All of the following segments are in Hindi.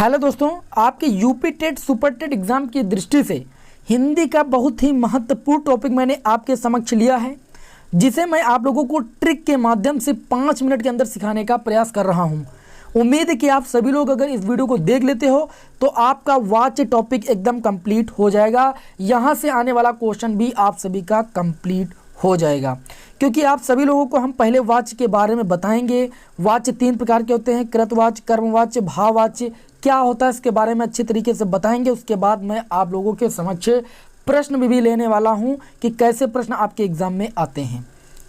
हेलो दोस्तों, आपके UP TET super TET exam की दृष्टि से हिंदी का बहुत ही महत्वपूर्ण टॉपिक मैंने आपके समक्ष लिया है, जिसे मैं आप लोगों को ट्रिक के माध्यम से 5 मिनट के अंदर सिखाने का प्रयास कर रहा हूं। उम्मीद है कि आप सभी लोग अगर इस वीडियो को देख लेते हो तो आपका वाच टॉपिक एकदम कंप्लीट हो जाएगा। यहाँ से आने वाला क्वेश्चन भी आप सभी का कंप्लीट हो जाएगा, क्योंकि आप सभी लोगों को हम पहले वाच्य के बारे में बताएंगे। वाच्य 3 प्रकार के होते हैं, कृतवाच्य, कर्मवाच्य, भाववाच्य। क्या होता है इसके बारे में अच्छी तरीके से बताएंगे। उसके बाद मैं आप लोगों के समक्ष प्रश्न भी लेने वाला हूं कि कैसे प्रश्न आपके एग्जाम में आते हैं।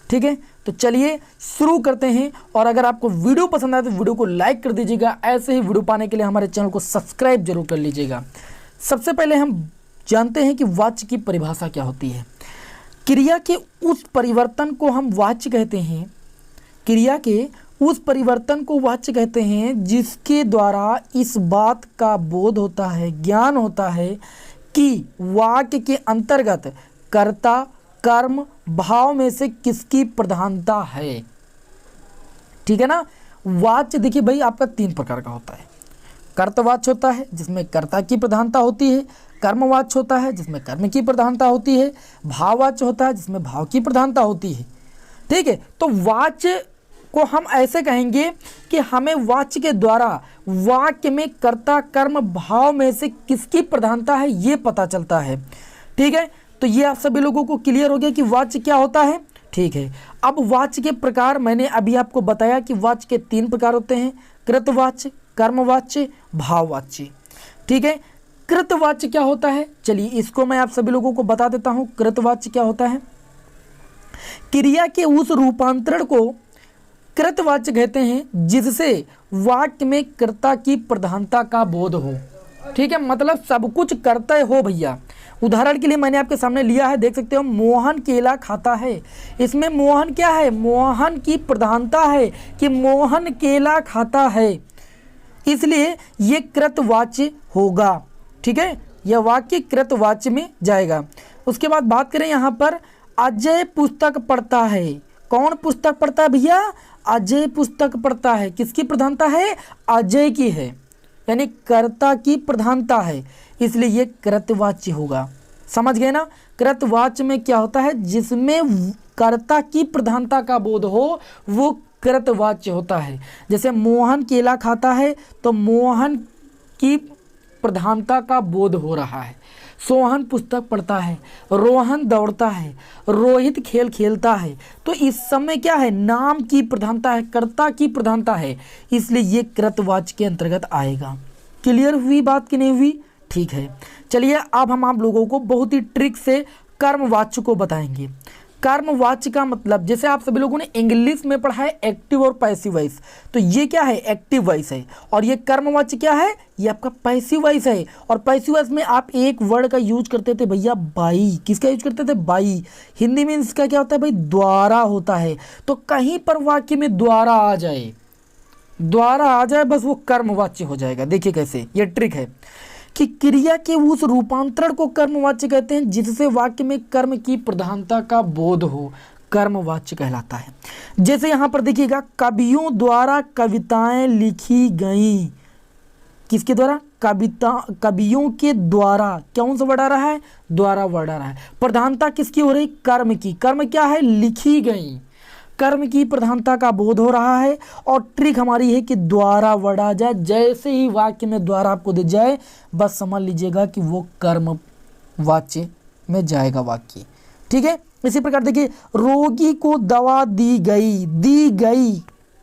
ठीक है, तो चलिए शुरू करते हैं। और अगर आपको वीडियो पसंद आए तो वीडियो को लाइक कर दीजिएगा। ऐसे ही वीडियो पाने के लिए हमारे चैनल को सब्सक्राइब जरूर कर लीजिएगा। सबसे पहले हम जानते हैं कि वाच्य की परिभाषा क्या होती है। क्रिया के उस परिवर्तन को हम वाच्य कहते हैं। क्रिया के उस परिवर्तन को वाच्य कहते हैं जिसके द्वारा इस बात का बोध होता है, ज्ञान होता है कि वाक्य के अंतर्गत कर्ता, कर्म, भाव में से किसकी प्रधानता है। ठीक है ना। वाच्य देखिए भाई आपका 3 प्रकार का होता है। कर्तवाच्य होता है जिसमें कर्ता की प्रधानता होती है, कर्मवाच्य होता है जिसमें कर्म की प्रधानता होती है, भाववाच्य होता है जिसमें भाव की प्रधानता होती है। ठीक है, तो वाच्य को हम ऐसे कहेंगे कि हमें वाच्य के द्वारा वाक्य में कर्ता, कर्म, भाव में से किसकी प्रधानता है ये पता चलता है। ठीक है, तो ये आप सभी लोगों को क्लियर हो गया कि वाच्य क्या होता है। ठीक है, अब वाच्य के प्रकार मैंने अभी आपको बताया कि वाच्य के 3 प्रकार होते हैं, कृतवाच्य, कर्मवाच्य, भाववाच्य। ठीक है, कृतवाच्य क्या होता है, चलिए इसको मैं आप सभी लोगों को बता देता हूं। कृतवाच्य क्या होता है, क्रिया के उस रूपांतरण को कृतवाच्य कहते हैं जिससे वाक्य में कर्ता की प्रधानता का बोध हो। ठीक है, मतलब सब कुछ कर्तव्य हो भैया। उदाहरण के लिए मैंने आपके सामने लिया है, देख सकते हो, मोहन केला खाता है। इसमें मोहन क्या है, मोहन की प्रधानता है कि मोहन केला खाता है, इसलिए ये कृतवाच्य होगा। ठीक है, यह वाक्य कृतवाच्य में जाएगा। उसके बाद बात करें यहाँ पर, अजय पुस्तक पढ़ता है। कौन पुस्तक पढ़ता है भैया, अजय पुस्तक पढ़ता है। किसकी प्रधानता है, अजय की है, यानी कर्ता की प्रधानता है, इसलिए ये कृतवाच्य होगा। समझ गए ना। कृतवाच्य में क्या होता है, जिसमें कर्ता की प्रधानता का बोध हो वो कृतवाच्य होता है। जैसे मोहन केला खाता है तो मोहन की प्रधानता का बोध हो रहा है। सोहन पुस्तक पढ़ता है, रोहन दौड़ता है, रोहित खेल खेलता है। तो इस समय क्या है, नाम की प्रधानता है, कर्ता की प्रधानता है, इसलिए ये कृतवाच्य के अंतर्गत आएगा। क्लियर हुई बात कि नहीं हुई। ठीक है, चलिए अब हम आप लोगों को बहुत ही ट्रिक से कर्मवाच्य को बताएंगे। कर्मवाच्य का मतलब, जैसे आप सभी लोगों ने इंग्लिश में पढ़ा है एक्टिव और पैसिव वॉइस, तो ये क्या है, एक्टिव वॉइस है। और ये कर्मवाच्य क्या है, ये आपका पैसिव वॉइस है। और पैसिव वॉइस में आप एक वर्ड का यूज करते थे भैया, बाई। किसका यूज करते थे, बाई। हिंदी में इसका क्या होता है भाई, द्वारा होता है। तो कहीं पर वाक्य में द्वारा आ जाए, द्वारा आ जाए, बस वो कर्मवाच्य हो जाएगा। देखिए कैसे, ये ट्रिक है कि क्रिया के उस रूपांतरण को कर्मवाच्य कहते हैं जिससे वाक्य में कर्म की प्रधानता का बोध हो, कर्मवाच्य कहलाता है। जैसे यहां पर देखिएगा, कवियों द्वारा कविताएं लिखी गई। किसके द्वारा, कवियों के द्वारा। कौन सा वर्ड आ रहा है, द्वारा वर्ड आ रहा है। प्रधानता किसकी हो रही, कर्म की। कर्म क्या है, लिखी गई। कर्म की प्रधानता का बोध हो रहा है। और ट्रिक हमारी है कि द्वारा वर्ड आ जाए। जैसे ही वाक्य में द्वारा आपको दे जाए, बस समझ लीजिएगा कि वो कर्म वाच्य में जाएगा वाक्य। ठीक है, इसी प्रकार देखिए, रोगी को दवा दी गई। दी गई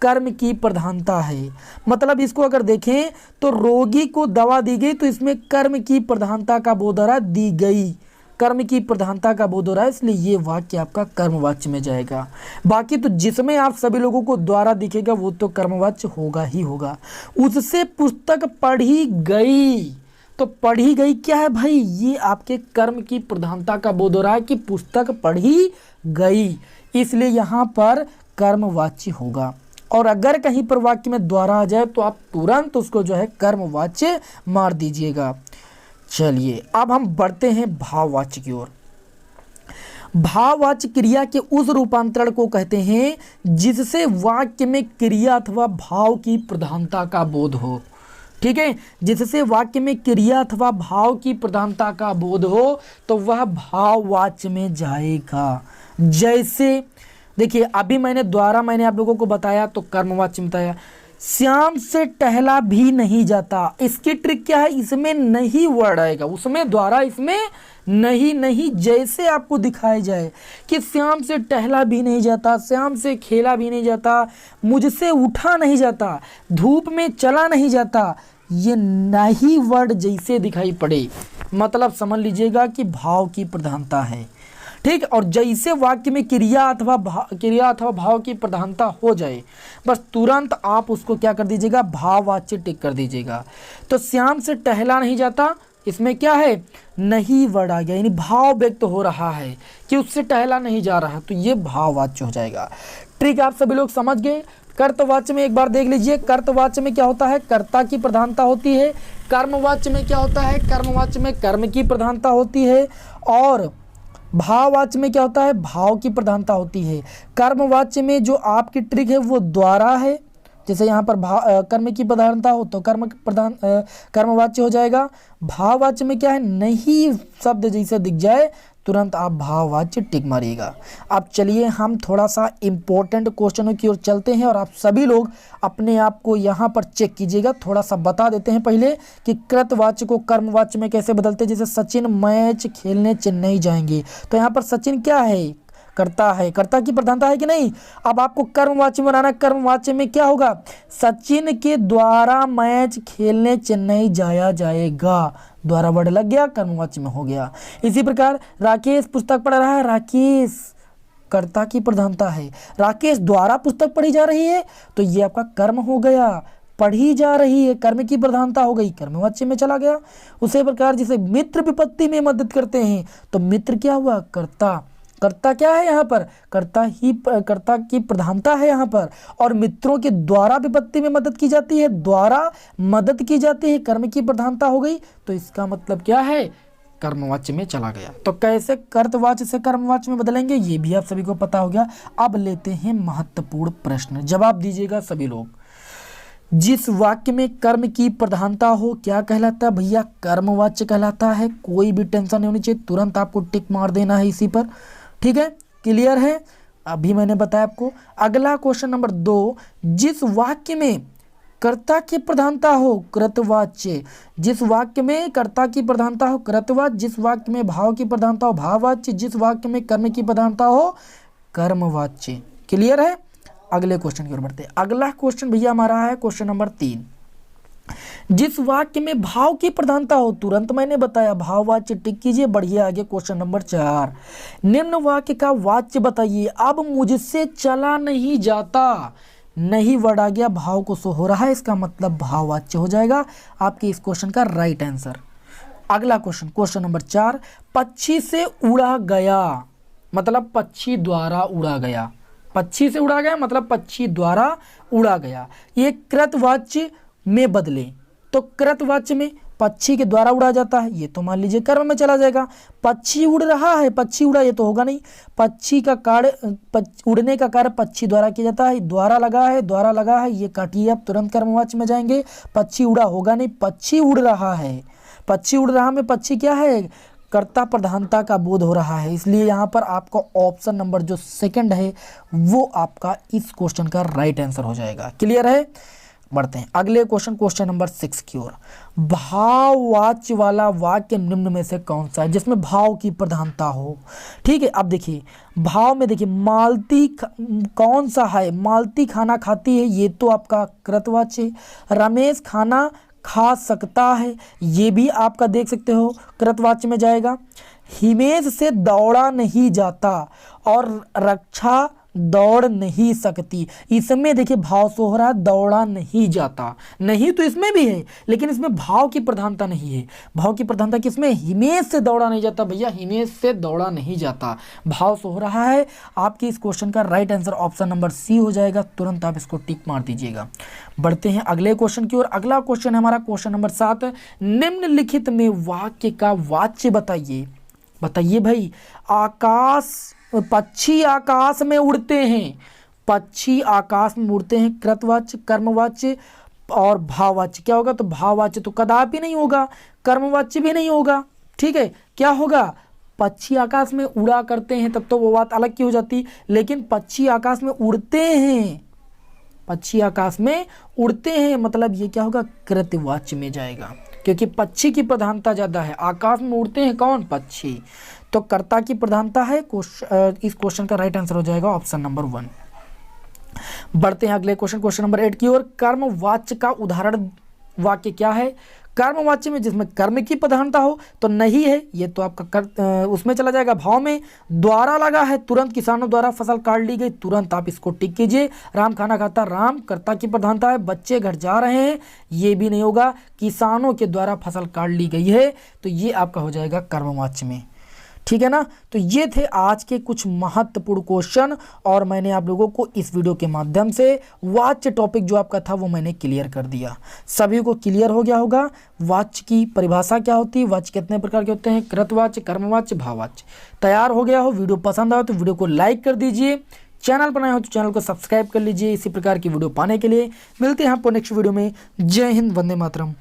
कर्म की प्रधानता है, मतलब इसको अगर देखें तो रोगी को दवा दी गई, तो इसमें कर्म की प्रधानता का बोध हो रहा है, दी गई, कर्म की प्रधानता का बोध हो रहा है, इसलिए ये वाक्य आपका कर्मवाच्य में जाएगा। बाकी तो जिसमें आप सभी लोगों को द्वारा दिखेगा वो तो कर्मवाच्य होगा ही होगा। उससे पुस्तक पढ़ी गई, तो पढ़ी गई क्या है भाई, ये आपके कर्म की प्रधानता का बोध हो रहा है कि पुस्तक पढ़ी गई, इसलिए यहाँ पर कर्मवाच्य होगा। और अगर कहीं पर वाक्य में द्वारा आ जाए तो आप तुरंत उसको जो है कर्मवाच्य मार दीजिएगा। चलिए अब हम बढ़ते हैं भाववाच्य की ओर। भाववाच्य क्रिया के उस रूपांतरण को कहते हैं जिससे वाक्य में क्रिया अथवा भाव की प्रधानता का बोध हो। ठीक है, जिससे वाक्य में क्रिया अथवा भाव की प्रधानता का बोध हो तो वह भाववाच्य में जाएगा। जैसे देखिए, अभी मैंने आप लोगों को बताया तो कर्मवाच्य में बताया। श्याम से टहला भी नहीं जाता, इसकी ट्रिक क्या है, इसमें नहीं वर्ड आएगा, उसमें द्वारा, इसमें नहीं जैसे आपको दिखाया जाए कि श्याम से टहला भी नहीं जाता, श्याम से खेला भी नहीं जाता, मुझसे उठा नहीं जाता, धूप में चला नहीं जाता, ये नहीं वर्ड जैसे दिखाई पड़े मतलब समझ लीजिएगा कि भाव की प्रधानता है। ठीक, और जैसे वाक्य में क्रिया अथवा भाव की प्रधानता हो जाए बस तुरंत आप उसको क्या कर दीजिएगा, भाववाच्य टिक कर दीजिएगा। तो श्याम से टहला नहीं जाता, इसमें क्या है, नहीं वर्ड आ गया, यानी भाव व्यक्त हो रहा है कि उससे टहला नहीं जा रहा, तो ये भाववाच्य हो जाएगा। ट्रिक आप सभी लोग समझ गए। कर्तवाच्य में एक बार देख लीजिए, कर्तवाच्य में क्या होता है, कर्ता की प्रधानता होती है। कर्मवाच्य में क्या होता है, कर्मवाच्य में कर्म की प्रधानता होती है। और भाववाच्य में क्या होता है, भाव की प्रधानता होती है। कर्मवाच्य में जो आपकी ट्रिक है वो द्वारा है, जैसे यहाँ पर कर्म की प्रधानता हो तो कर्मवाच्य हो जाएगा। भाववाच्य में क्या है, नहीं शब्द जैसे दिख जाए तुरंत आप भाववाच्य टिक मारिएगा। अब चलिए हम थोड़ा सा इम्पोर्टेंट क्वेश्चनों की ओर चलते हैं और आप सभी लोग अपने आप को यहाँ पर चेक कीजिएगा। थोड़ा सा बता देते हैं पहले कि कृतवाच्य को कर्मवाच्य में कैसे बदलते हैं। जैसे सचिन मैच खेलने चेन्नई जाएंगे, तो यहाँ पर सचिन क्या है, करता है, कर्ता की प्रधानता है कि नहीं। अब आपको कर्मवाच्य में बनाना, कर्मवाच्य में क्या होगा, सचिन के द्वारा मैच खेलने चेन्नई जाया जाएगा, द्वारा वर्ड लग गया, कर्मवाच्य में हो गया। इसी प्रकार राकेश पुस्तक पढ़ रहा है, राकेश कर्ता की प्रधानता है, राकेश द्वारा पुस्तक पढ़ी जा रही है तो ये आपका कर्म हो गया, पढ़ी जा रही है, कर्म की प्रधानता हो गई, कर्मवाच्य में चला गया। उसी प्रकार जैसे मित्र विपत्ति में मदद करते हैं तो मित्र क्या हुआ, कर्ता, कर्ता क्या है यहाँ पर, कर्ता की प्रधानता है यहाँ पर। और मित्रों के द्वारा विपत्ति में मदद की जाती है, द्वारा मदद की जाती है, कर्म की प्रधानता हो गई, तो इसका मतलब क्या है, कर्मवाच्य में चला गया। तो कैसे कर्तवाच्य से कर्मवाच्य में बदलेंगे ये भी आप सभी को पता हो गया। अब लेते हैं महत्वपूर्ण प्रश्न, जवाब दीजिएगा सभी लोग। जिस वाक्य में कर्म की प्रधानता हो क्या कहलाता है भैया, कर्मवाच्य कहलाता है। कोई भी टेंशन नहीं होनी चाहिए, तुरंत आपको टिक मार देना है इसी पर। ठीक है, क्लियर है, अभी मैंने बताया आपको। अगला क्वेश्चन नंबर 2, जिस वाक्य में कर्ता की प्रधानता हो कृतवाच्य, जिस वाक्य में कर्ता की प्रधानता हो कृतवाच्य, जिस वाक्य में भाव की प्रधानता हो भाववाच्य, जिस वाक्य में कर्म की प्रधानता हो कर्मवाच्य। क्लियर है, अगले क्वेश्चन की ओर बढ़ते हैं। अगला क्वेश्चन भैया हमारा है क्वेश्चन नंबर 3, जिस वाक्य में भाव की प्रधानता हो, तुरंत मैंने बताया भाववाच्य टिक कीजिए। बढ़िया, आगे क्वेश्चन नंबर 4, निम्न वाक्य का वाच्य बताइए। अब मुझसे चला नहीं जाता, नहीं वर्ड आ गया, भाव को शो हो रहा है, इसका मतलब भाववाच्य हो जाएगा आपके इस क्वेश्चन का राइट आंसर। अगला क्वेश्चन, क्वेश्चन नंबर 4, पक्षी से उड़ा गया मतलब पक्षी द्वारा उड़ा गया, पक्षी से उड़ा गया मतलब पक्षी द्वारा उड़ा गया। ये कृतवाच्य में बदले तो कृतवाच्य में पक्षी के द्वारा उड़ा जाता है, ये तो मान लीजिए कर्म में चला जाएगा। पक्षी उड़ रहा है, पक्षी उड़ा, ये तो होगा नहीं। पक्षी का कार्य, उड़ने का कार्य पक्षी द्वारा किया जाता है, द्वारा लगा है, ये काटिए आप, तुरंत कर्मवाच्य में जाएंगे। पक्षी उड़ा होगा नहीं, पक्षी उड़ रहा है, पक्षी उड़ रहा में पक्षी क्या है, कर्ता प्रधानता का बोध हो रहा है, इसलिए यहाँ पर आपका ऑप्शन नंबर जो सेकंड है वो आपका इस क्वेश्चन का राइट आंसर हो जाएगा। क्लियर है, बढ़ते हैं अगले क्वेश्चन, क्वेश्चन नंबर 6 की ओर। भाववाच्य वाला वाक्य निम्न में से कौन सा है जिसमें भाव की प्रधानता हो। ठीक है, अब देखिए भाव में देखिए मालती कौन सा है, मालती खाना खाती है, ये तो आपका कृतवाच्य। रमेश खाना खा सकता है, ये भी आपका देख सकते हो कृतवाच्य में जाएगा। हिमेश से दौड़ा नहीं जाता और रक्षा दौड़ नहीं सकती, इसमें देखिए भाव सो हो रहा है, दौड़ा नहीं जाता, नहीं तो इसमें भी है लेकिन इसमें भाव की प्रधानता नहीं है। भाव की प्रधानता किसमें, हिमेश से दौड़ा नहीं जाता भैया, हिमेश से दौड़ा नहीं जाता, भाव सो हो रहा है। आपके इस क्वेश्चन का right answer option number C हो जाएगा, तुरंत आप इसको टिक मार दीजिएगा। बढ़ते हैं अगले क्वेश्चन की ओर। अगला क्वेश्चन है हमारा क्वेश्चन नंबर 7, निम्नलिखित में वाक्य का वाच्य बताइए। बताइए भाई, आकाश, पक्षी आकाश में उड़ते हैं, पक्षी आकाश में उड़ते हैं कृतवाच्य, कर्मवाच्य, और भाववाच्य क्या होगा, तो भाववाच्य तो कदापि नहीं होगा, कर्मवाच्य भी नहीं होगा। ठीक है, क्या होगा, पक्षी आकाश में उड़ा करते हैं तब तो वो बात अलग की हो जाती, लेकिन पक्षी आकाश में उड़ते हैं, पक्षी आकाश में उड़ते हैं मतलब ये क्या होगा, कृतवाच्य में जाएगा, क्योंकि पक्षी की प्रधानता ज़्यादा है, आकाश में उड़ते हैं कौन, पक्षी, तो कर्ता की प्रधानता है। इस क्वेश्चन का राइट आंसर हो जाएगा ऑप्शन नंबर 1। बढ़ते हैं अगले क्वेश्चन नंबर 8 की ओर। कर्मवाच्य का उदाहरण वाक्य क्या है, कर्मवाच्य में जिसमें कर्म की प्रधानता हो तो नहीं है, ये तो आपका उसमें चला जाएगा भाव में। द्वारा लगा है, तुरंत किसानों द्वारा फसल काट ली गई, तुरंत आप इसको टिक कीजिए। राम खाना खाता, राम कर्ता की प्रधानता है। बच्चे घर जा रहे हैं, ये भी नहीं होगा, किसानों के द्वारा फसल काट ली गई है, तो ये आपका हो जाएगा कर्मवाच्य में। ठीक है ना, तो ये थे आज के कुछ महत्वपूर्ण क्वेश्चन, और मैंने आप लोगों को इस वीडियो के माध्यम से वाच्य टॉपिक जो आपका था वो मैंने क्लियर कर दिया। सभी को क्लियर हो गया होगा वाच्य की परिभाषा क्या होती है, वाच्य कितने प्रकार के होते हैं, कृतवाच्य, कर्मवाच्य, भाववाच्य। तैयार हो गया हो, वीडियो पसंद आए तो वीडियो को लाइक कर दीजिए, चैनल पर नए हो तो चैनल को सब्सक्राइब कर लीजिए। इसी प्रकार की वीडियो पाने के लिए मिलते हैं आपको नेक्स्ट वीडियो में। जय हिंद, वंदे मातरम।